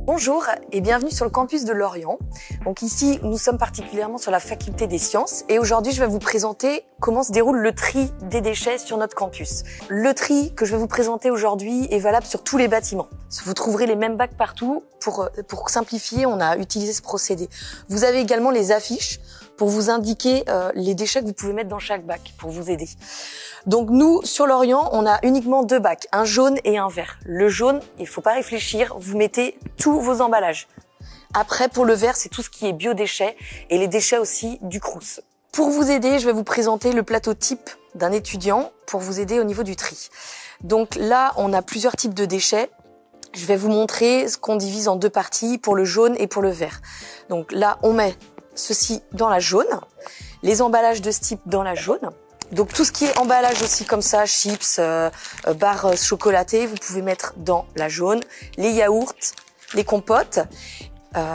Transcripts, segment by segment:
Bonjour et bienvenue sur le campus de Lorient. Donc ici, nous sommes particulièrement sur la faculté des sciences et aujourd'hui, je vais vous présenter comment se déroule le tri des déchets sur notre campus. Le tri que je vais vous présenter aujourd'hui est valable sur tous les bâtiments. Vous trouverez les mêmes bacs partout. Pour simplifier, on a utilisé ce procédé. Vous avez également les affiches pour vous indiquer les déchets que vous pouvez mettre dans chaque bac pour vous aider. Donc nous, sur Lorient, on a uniquement deux bacs, un jaune et un vert. Le jaune, il faut pas réfléchir, vous mettez tous vos emballages. Après, pour le vert, c'est tout ce qui est biodéchets et les déchets aussi du Crous. Pour vous aider, je vais vous présenter le plateau type d'un étudiant pour vous aider au niveau du tri. Donc là, on a plusieurs types de déchets. Je vais vous montrer ce qu'on divise en deux parties pour le jaune et pour le vert. Donc là, on met ceci dans la jaune, les emballages de ce type dans la jaune. Donc tout ce qui est emballage aussi comme ça, chips, barres chocolatées, vous pouvez mettre dans la jaune, les yaourts, les compotes,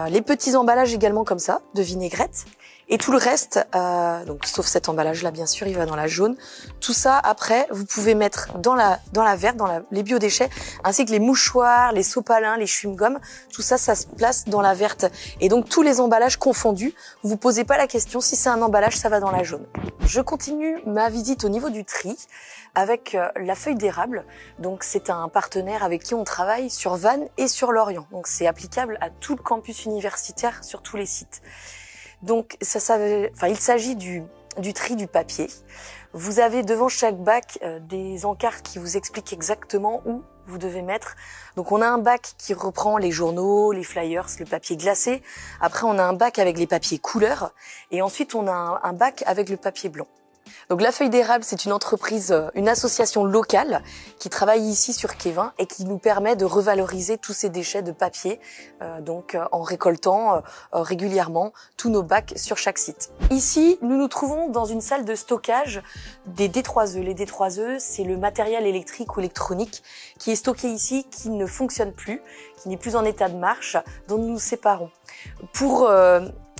les petits emballages également comme ça, de vinaigrette. Et tout le reste, donc sauf cet emballage-là bien sûr, il va dans la jaune. Tout ça après, vous pouvez mettre dans la verte, les biodéchets, ainsi que les mouchoirs, les sopalins, les chewing-gums. Tout ça, ça se place dans la verte. Et donc tous les emballages confondus, vous vous posez pas la question si c'est un emballage, ça va dans la jaune. Je continue ma visite au niveau du tri avec la feuille d'érable. Donc c'est un partenaire avec qui on travaille sur Vannes et sur Lorient. Donc c'est applicable à tout le campus universitaire sur tous les sites. Donc il s'agit du tri du papier. Vous avez devant chaque bac des encarts qui vous expliquent exactement où vous devez mettre. Donc on a un bac qui reprend les journaux, les flyers, le papier glacé. Après on a un bac avec les papiers couleurs et ensuite on a un bac avec le papier blanc. Donc la feuille d'érable, c'est une entreprise, une association locale qui travaille ici sur Quévin et qui nous permet de revaloriser tous ces déchets de papier, en récoltant régulièrement tous nos bacs sur chaque site. Ici, nous nous trouvons dans une salle de stockage des D3E. Les D3E, c'est le matériel électrique ou électronique qui est stocké ici, qui ne fonctionne plus, qui n'est plus en état de marche, dont nous nous séparons. Pour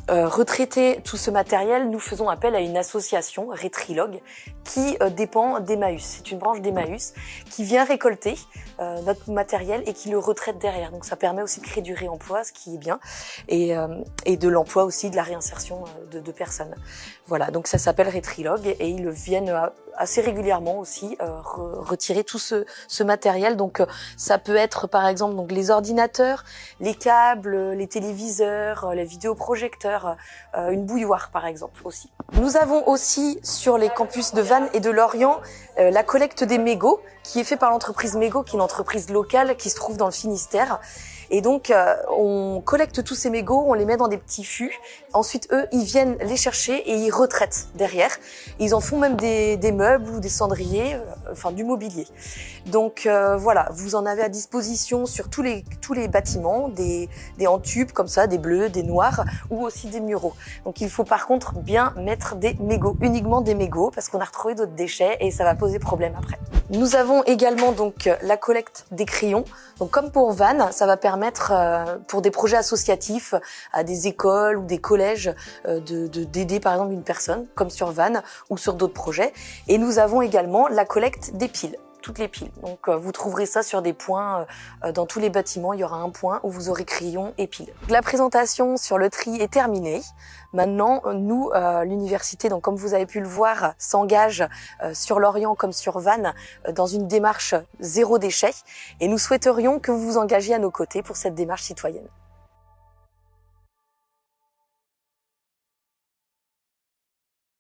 retraiter tout ce matériel, nous faisons appel à une association, Retrilog, qui dépend d'Emmaüs. C'est une branche d'Emmaüs qui vient récolter notre matériel et qui le retraite derrière. Donc ça permet aussi de créer du réemploi, ce qui est bien, et de l'emploi aussi, de la réinsertion de personnes. Voilà, donc ça s'appelle Retrilog et ils viennent assez régulièrement aussi retirer tout ce matériel. Donc ça peut être par exemple donc les ordinateurs, les câbles, les téléviseurs, les vidéoprojecteurs, une bouilloire par exemple aussi. Nous avons aussi sur les campus de Vannes et de Lorient la collecte des mégots qui est fait par l'entreprise Mégots, qui est une entreprise locale qui se trouve dans le Finistère. Et donc, on collecte tous ces mégots, on les met dans des petits fûts. Ensuite, eux, ils viennent les chercher et ils retraitent derrière. Ils en font même des meubles ou des cendriers, du mobilier. Donc voilà, vous en avez à disposition sur tous les bâtiments, des en tube comme ça, des bleus, des noirs ou aussi des muraux. Donc il faut par contre bien mettre des mégots, uniquement des mégots, parce qu'on a retrouvé d'autres déchets et ça va poser problème après. Nous avons également donc la collecte des crayons. Donc comme pour Vannes, ça va permettre pour des projets associatifs à des écoles ou des collèges d'aider par exemple une personne, comme sur Vannes ou sur d'autres projets. Et nous avons également la collecte des piles. Toutes les piles. Donc vous trouverez ça sur des points dans tous les bâtiments. Il y aura un point où vous aurez crayons et piles. La présentation sur le tri est terminée. Maintenant, nous, l'université, donc comme vous avez pu le voir, s'engage sur Lorient comme sur Vannes dans une démarche zéro déchet. Et nous souhaiterions que vous vous engagiez à nos côtés pour cette démarche citoyenne.